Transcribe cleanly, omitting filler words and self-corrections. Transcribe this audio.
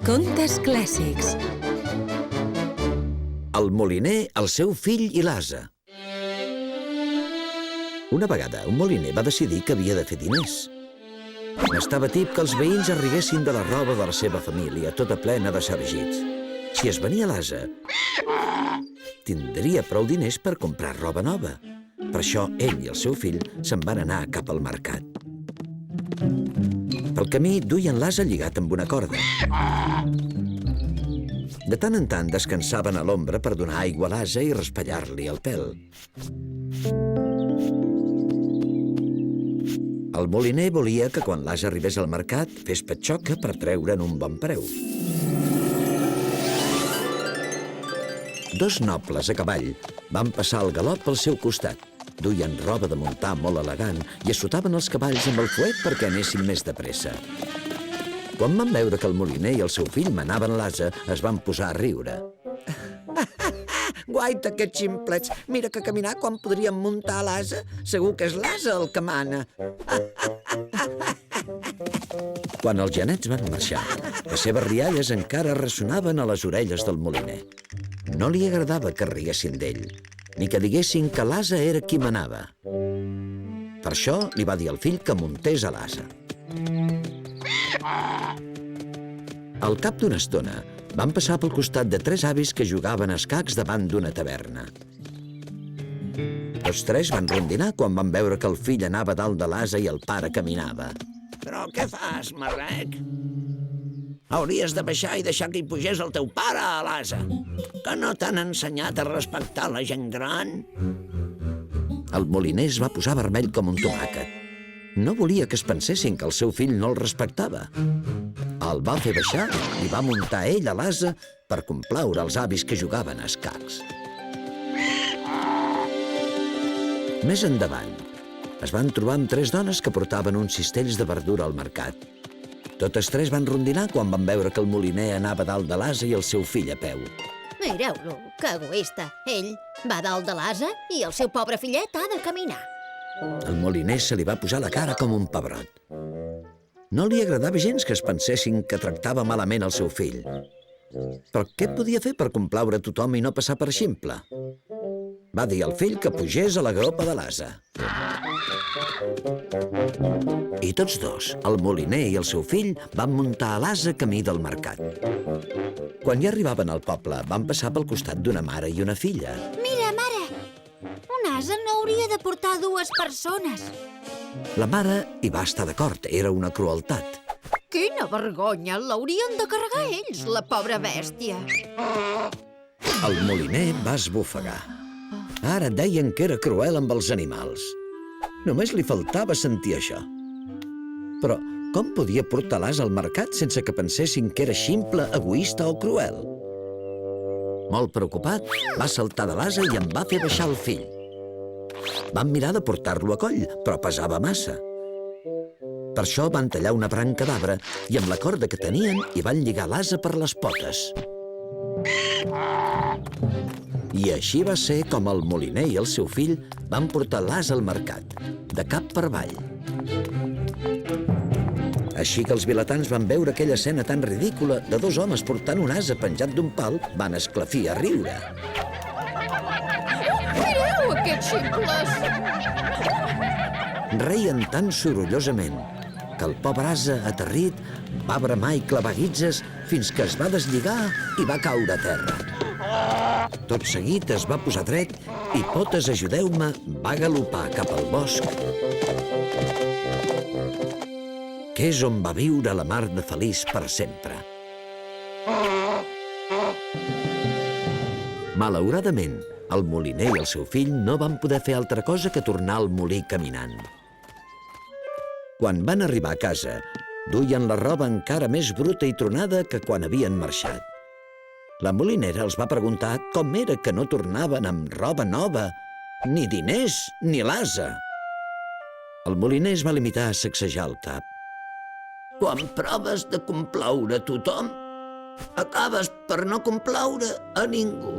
Contes clàssics. El moliner, el seu fill i l'ase. Una vegada, un moliner va decidir que havia de fer diners. N'estava tip que els veïns arriguessin de la roba de la seva família, tota plena de sargits. Si es venia l'ase, tindria prou diners per comprar roba nova. Per això, ell i el seu fill se'n van anar cap al mercat. Pel camí duien l'ase lligat amb una corda. De tant en tant descansaven a l'ombra per donar aigua a l'ase i raspallar-li el pèl. El moliner volia que quan l'ase arribés al mercat fes patxoca per treure'n un bon preu. Dos nobles a cavall van passar al galop pel seu costat. Duien roba de muntar molt elegant i assotaven els cavalls amb el fuet perquè anessin més de pressa. Quan van veure que el moliner i el seu fill manaven l'ase, es van posar a riure. Guaita, aquests ximplets! Mira que caminar quan podríem muntar l'ase. Segur que és l'ase el que mana. Quan els genets van marxar, les seves rialles encara ressonaven a les orelles del moliner. No li agradava que riguessin d'ell, ni que diguessin que l'ase era qui manava. Per això li va dir al fill que muntés a l'ase. Al cap d'una estona, van passar pel costat de tres avis que jugaven a escacs davant d'una taverna. Tots tres van rondinar quan van veure que el fill anava dalt de l'ase i el pare caminava. Però què fas, marrec? Hauries de baixar i deixar que hi pugés el teu pare a l'ase. Que no t'han ensenyat a respectar la gent gran? El moliner es va posar vermell com un tomàquet. No volia que es pensessin que el seu fill no el respectava. El va fer baixar i va muntar ell a l'ase per complaure els avis que jugaven a escacs. Més endavant, es van trobar amb tres dones que portaven uns cistells de verdura al mercat. Totes tres van rondinar quan van veure que el moliner anava dalt de l'ase i el seu fill a peu. Mireu-lo, que egoista. Ell va dalt de l'ase i el seu pobre fillet ha de caminar. El moliner se li va posar la cara com un pebrot. No li agradava gens que es pensessin que tractava malament el seu fill. Però què podia fer per complaure tothom i no passar per ximple? Va dir al fill que pugés a la gropa de l'ase. I tots dos, el moliner i el seu fill, van muntar a l'ase camí del mercat. Quan hi arribaven al poble, van passar pel costat d'una mare i una filla. Mira, mare, un ase no hauria de portar dues persones. La mare hi va estar d'acord, era una crueltat. Quina vergonya, l'haurien de carregar ells, la pobra bèstia. El moliner va esbufegar. Ara deien que era cruel amb els animals. Només li faltava sentir això. Però com podia portar l'ase al mercat sense que pensessin que era ximple, egoista o cruel? Molt preocupat, va saltar de l'ase i en va fer baixar el fill. Van mirar de portar-lo a coll, però pesava massa. Per això van tallar una branca d'arbre i amb la corda que tenien hi van lligar l'ase per les potes. I així va ser com el moliner i el seu fill van portar l'ase al mercat, de cap per avall. Així que els vilatans van veure aquella escena tan ridícula de dos homes portant un ase penjat d'un pal, van esclafir a riure. Mireu aquests ximples! Reien tan sorollosament que el pobre ase, aterrit, va bramar i clavar guitzes fins que es va deslligar i va caure a terra. Tot seguit es va posar dret i Potes, ajudeu-me, va galopar cap al bosc, que és on va viure la mar de feliç per sempre. Malauradament, el moliner i el seu fill no van poder fer altra cosa que tornar al molí caminant. Quan van arribar a casa, duien la roba encara més bruta i tronada que quan havien marxat. La molinera els va preguntar com era que no tornaven amb roba nova, ni diners, ni l'ase. El moliner es va limitar a sacsejar el cap. Quan proves de complaure tothom, acabes per no complaure a ningú.